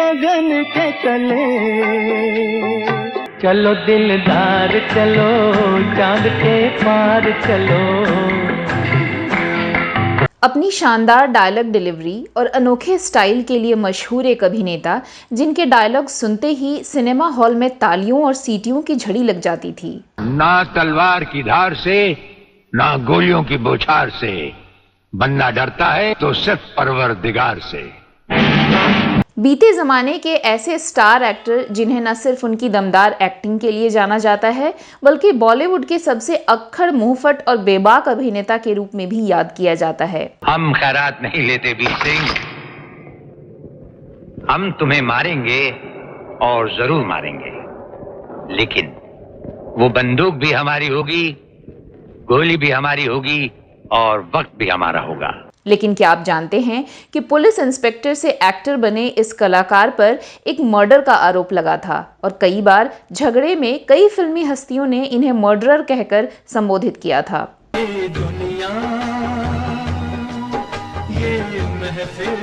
गगन के तले। चलो दिलदार चलो, चांद के पार चलो। अपनी शानदार डायलॉग डिलीवरी और अनोखे स्टाइल के लिए मशहूर एक अभिनेता जिनके डायलॉग सुनते ही सिनेमा हॉल में तालियों और सीटियों की झड़ी लग जाती थी। ना तलवार की धार से, ना गोलियों की बौछार से, बनना डरता है तो सिर्फ परवरदिगार से। बीते जमाने के ऐसे स्टार एक्टर जिन्हें न सिर्फ उनकी दमदार एक्टिंग के लिए जाना जाता है बल्कि बॉलीवुड के सबसे अक्खड़, मुंहफट और बेबाक अभिनेता के रूप में भी याद किया जाता है। हम खैरात नहीं लेते बीर सिंह, हम तुम्हें मारेंगे और जरूर मारेंगे, लेकिन वो बंदूक भी हमारी होगी, गोली भी हमारी होगी और वक्त भी हमारा होगा। लेकिन क्या आप जानते हैं कि पुलिस इंस्पेक्टर से एक्टर बने इस कलाकार पर एक मर्डर का आरोप लगा था और कई बार झगड़े में कई फिल्मी हस्तियों ने इन्हें मर्डरर कहकर संबोधित किया था। ये दुनिया, ये महफिल।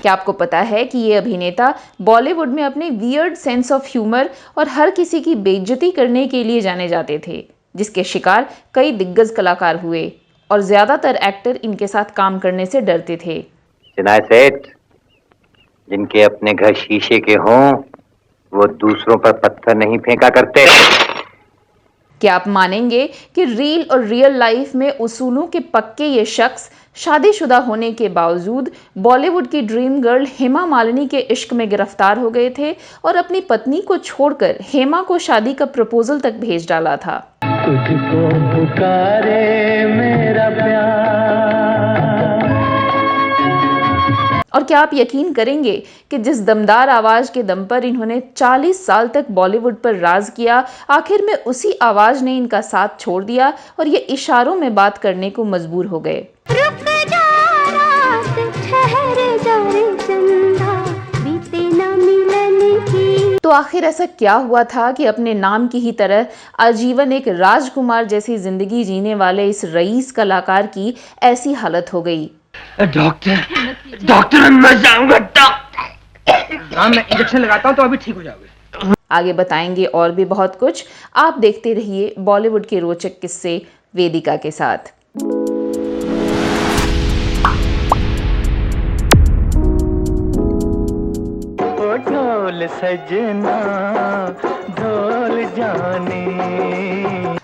क्या आपको पता है कि ये अभिनेता बॉलीवुड में अपने वियर्ड सेंस ऑफ ह्यूमर और हर किसी की बेइज्जती करने के लिए जाने जाते थे, जिसके शिकार कई दिग्गज कलाकार हुए और ज्यादातर एक्टर इनके साथ काम करने से डरते थे। सिनाए सेठ, जिनके अपने घर शीशे के हों वो दूसरों पर पत्थर नहीं फेंका करते। क्या आप मानेंगे कि रील और रियल लाइफ में उसूलों के पक्के ये शख्स शादीशुदा होने के बावजूद बॉलीवुड की ड्रीम गर्ल हेमा मालिनी के इश्क में गिरफ्तार हो गए थे और अपनी पत्नी को छोड़कर हेमा को शादी का प्रपोजल तक भेज डाला था। तुझको पुकारे मेरा प्यार। और क्या आप यकीन करेंगे कि जिस दमदार आवाज के दम पर इन्होंने 40 साल तक बॉलीवुड पर राज किया, आखिर में उसी आवाज ने इनका साथ छोड़ दिया और ये इशारों में बात करने को मजबूर हो गए। रुक जा रात, ठहर जा रे चंदा, बीते ना मिलन की। तो आखिर ऐसा क्या हुआ था कि अपने नाम की ही तरह आजीवन एक राजकुमार जैसी जिंदगी जीने वाले इस रईस कलाकार की ऐसी हालत हो गई? डॉक्टर मैं जाऊंगा डॉक्टर। हाँ, मैं इंजेक्शन लगाता हूँ तो अभी ठीक हो जाओगे। आगे बताएंगे और भी बहुत कुछ। आप देखते रहिए बॉलीवुड के रोचक किस्से वेदिका के साथ। ढोल सजना ढोल जाने।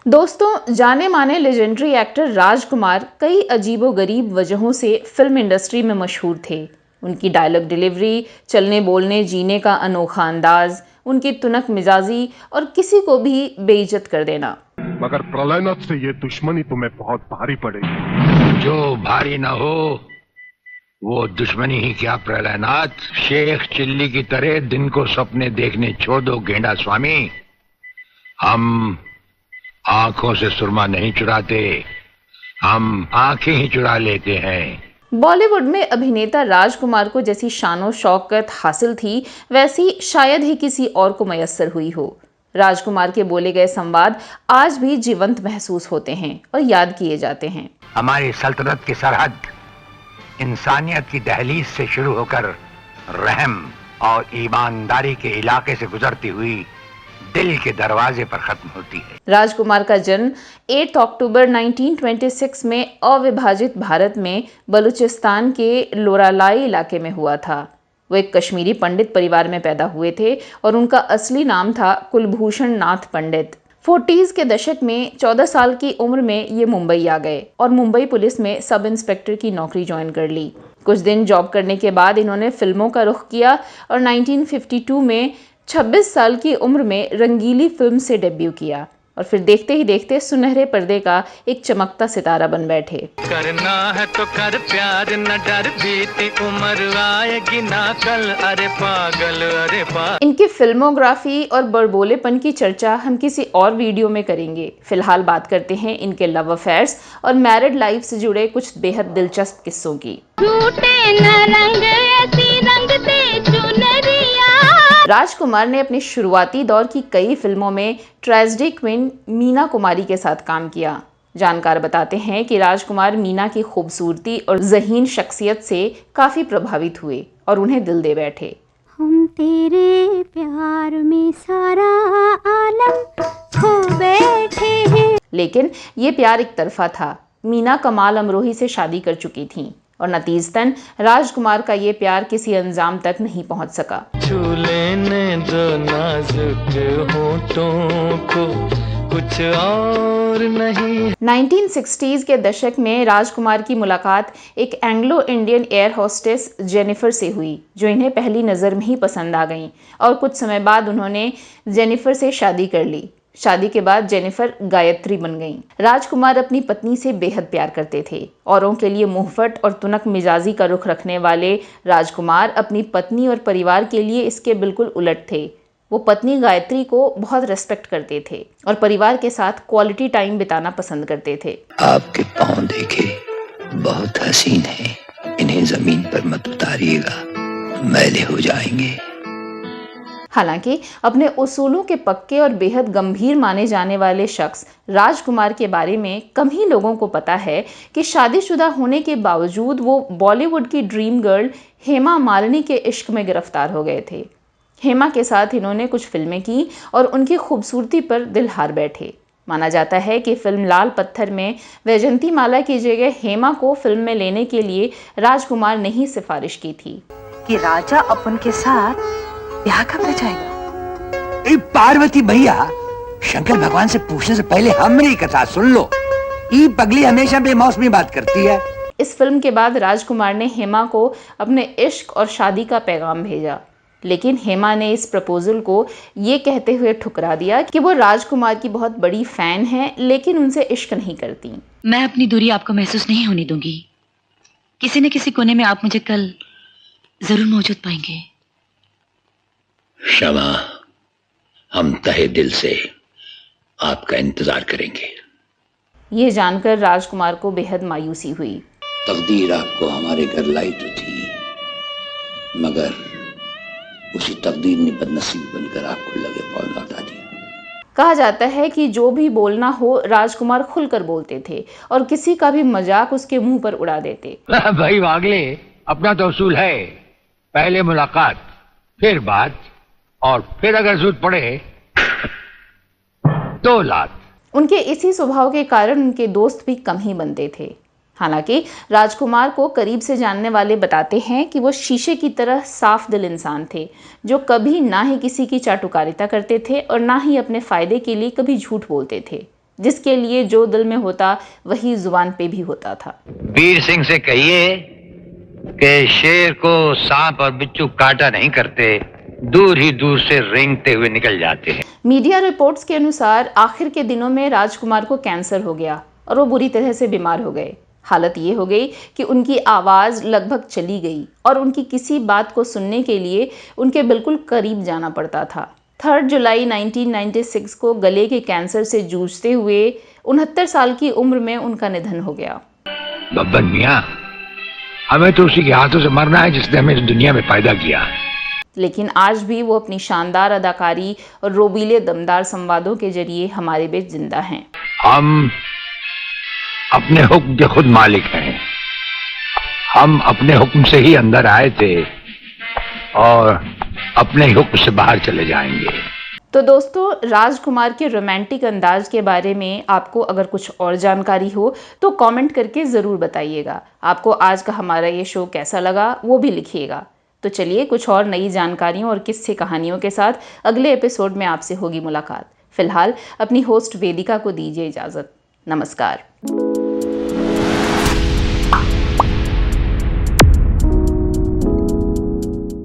दोस्तों, जाने माने लेजेंडरी एक्टर राजकुमार कई अजीबोगरीब वजहों से फिल्म इंडस्ट्री में मशहूर थे। उनकी डायलॉग डिलीवरी, चलने बोलने जीने का अनोखा अंदाज, उनकी तुनक मिजाजी और किसी को भी बेइज्जत कर देना। मगर प्रलयनाथ से ये दुश्मनी तुम्हें बहुत भारी पड़ेगी। जो भारी ना हो वो दुश्मनी ही क्या प्रलयनाथ। शेख चिल्ली की तरह दिन को सपने देखने छोड़ दो गेंडा स्वामी। हम आंखों से सुरमा नहीं चुराते, हम आंखें ही चुरा लेते हैं। बॉलीवुड में अभिनेता राजकुमार को जैसी शानो शौकत हासिल थी वैसी शायद ही किसी और को मयस्सर हुई हो। राजकुमार के बोले गए संवाद आज भी जीवंत महसूस होते हैं और याद किए जाते हैं। हमारी सल्तनत की सरहद इंसानियत की दहलीज से शुरू होकर रहम और ईमानदारी के इलाके से गुजरती हुई दिल के दरवाजे पर खत्म होती है। राजकुमार का जन्म 8 अक्टूबर 1926 में अविभाजित भारत में बलूचिस्तान के लोरालाई इलाके में हुआ था। वो एक कश्मीरी पंडित परिवार में पैदा हुए थे और उनका असली नाम था कुलभूषण नाथ पंडित। 40s के दशक में 14 साल की उम्र में ये मुंबई आ गए और मुंबई पुलिस में सब इंस्पेक्टर की नौकरी ज्वाइन कर ली। कुछ दिन जॉब करने के बाद इन्होंने फिल्मों का रुख किया और 1952 में 26 साल की उम्र में रंगीली फिल्म से डेब्यू किया और फिर देखते ही देखते सुनहरे पर्दे का एक चमकता सितारा बन बैठे। करना है तो कर प्यार, न डर बीती उम्र आएगी ना कल, अरे पागल अरे पागल। इनकी फिल्मोग्राफी और बड़बोलेपन की चर्चा हम किसी और वीडियो में करेंगे। फिलहाल बात करते हैं इनके लव अफेयर्स और मैरिड लाइफ से जुड़े कुछ बेहद दिलचस्प किस्सों की। राजकुमार ने अपने शुरुआती दौर की कई फिल्मों में ट्रेजेडी क्वीन मीना कुमारी के साथ काम किया। जानकार बताते हैं कि राजकुमार मीना की खूबसूरती और ज़हीन शख्सियत से काफ़ी प्रभावित हुए और उन्हें दिल दे बैठे। हम तेरे प्यार में सारा आलम खो बैठे हैं। लेकिन ये प्यार एक तरफा था। मीना कमाल अमरोही से शादी कर चुकी थीं और नतीजतन राजकुमार का ये प्यार किसी अंजाम तक नहीं पहुंच सका। छू लेने दो नाजुक होठों को, कुछ और नहीं। 1960s के दशक में राजकुमार की मुलाकात एक Anglo Indian air hostess Jennifer से हुई, जो इन्हें पहली नज़र में ही पसंद आ गईं और कुछ समय बाद उन्होंने जेनिफर से शादी कर ली। शादी के बाद जेनिफर गायत्री बन गईं। राजकुमार अपनी पत्नी से बेहद प्यार करते थे। औरों के लिए मुंहफट और तुनक मिजाजी का रुख रखने वाले राजकुमार अपनी पत्नी और परिवार के लिए इसके बिल्कुल उलट थे। वो पत्नी गायत्री को बहुत रेस्पेक्ट करते थे और परिवार के साथ क्वालिटी टाइम बिताना पसंद करते थे। आपके पाँव देखे, बहुत हसीन है, इन्हें जमीन पर मत उतारिएगा, मैले हो जाएंगे। हालांकि अपने उसूलों के पक्के और बेहद गंभीर माने जाने वाले शख्स राजकुमार के बारे में कम ही लोगों को पता है कि शादीशुदा होने के बावजूद वो बॉलीवुड की ड्रीम गर्ल हेमा मालिनी के इश्क में गिरफ्तार हो गए थे। हेमा के साथ इन्होंने कुछ फिल्में की और उनकी खूबसूरती पर दिल हार बैठे। माना जाता है कि फिल्म लाल पत्थर में वैजंती माला की जगह हेमा को फिल्म में लेने के लिए राजकुमार ने ही सिफारिश की थी कि राजा अपन के साथ ब्याह कब रह जाएगा। ए पार्वती भैया, शंकर भगवान से पूछने से पहले हमरी कथा सुन लो। ई पगली हमेशा बेमौसमी बात करती है। इस फिल्म के बाद राजकुमार ने हेमा को अपने इश्क और शादी का पैगाम भेजा, लेकिन हेमा ने इस प्रपोजल को ये कहते हुए ठुकरा दिया कि वो राजकुमार की बहुत बड़ी फैन है, लेकिन उनसे इश्क नहीं करती। मैं अपनी दूरी आपको महसूस नहीं होने दूंगी। किसी न किसी कोने में आप मुझे कल जरूर मौजूद पाएंगे। क्षमा, हम तहे दिल से आपका इंतजार करेंगे। ये जानकर राजकुमार को बेहद मायूसी हुई। तकदीर आपको हमारे घर लाई तो थी, मगर उसी तकदीर ने बदनसीब बनकर आपको लगे पांव लौटा दिया। कहा जाता है कि जो भी बोलना हो राजकुमार खुलकर बोलते थे और किसी का भी मजाक उसके मुंह पर उड़ा देते। भाई वागले, अपना तो उसूल है, पहले मुलाकात, फिर बात, और फिर अगर जरूरत पड़े तो लात। उनके इसी स्वभाव के कारण उनके दोस्त भी कम ही बनते थे। हालांकि राजकुमार को करीब से जानने वाले बताते हैं कि वो शीशे की तरह साफ दिल इंसान थे, जो कभी ना ही किसी की चाटुकारिता करते थे और ना ही अपने फायदे के लिए कभी झूठ बोलते थे। जिसके लिए जो दिल में होता वही जुबान पे भी होता था। वीर सिंह से कहिए कि शेर को सांप और बिच्छू काटा नहीं करते, दूर ही दूर से रेंगते हुए निकल जाते हैं। मीडिया रिपोर्ट्स के अनुसार आखिर के दिनों में राजकुमार को कैंसर हो गया और वो बुरी तरह से बीमार हो गए। हालत ये हो गई कि उनकी आवाज़ लगभग चली गई और उनकी किसी बात को सुनने के लिए उनके बिल्कुल करीब जाना पड़ता था। 3 जुलाई 1996 को गले के कैंसर से जूझते हुए 69 साल की उम्र में उनका निधन हो गया। बब्बन मियां, हमें तो उसी के हाथों से मरना है जिसने हमें इस दुनिया में पैदा किया। लेकिन आज भी वो अपनी शानदार अदाकारी और रोबीले दमदार संवादों के जरिए हमारे बीच जिंदा हैं। हम अपने हुक्म के खुद मालिक हैं। हम अपने हुक्म से ही अंदर आए थे और अपने ही हुक्म से बाहर चले जाएंगे। तो दोस्तों, राजकुमार के रोमांटिक अंदाज के बारे में आपको अगर कुछ और जानकारी हो तो कमेंट करके ज़रूर बताइएगा। आपको आज का हमारा ये शो कैसा लगा वो भी लिखिएगा। तो चलिए, कुछ और नई जानकारियों और किस्से कहानियों के साथ अगले एपिसोड में आपसे होगी मुलाकात। फिलहाल अपनी होस्ट वेदिका को दीजिए इजाज़त। नमस्कार।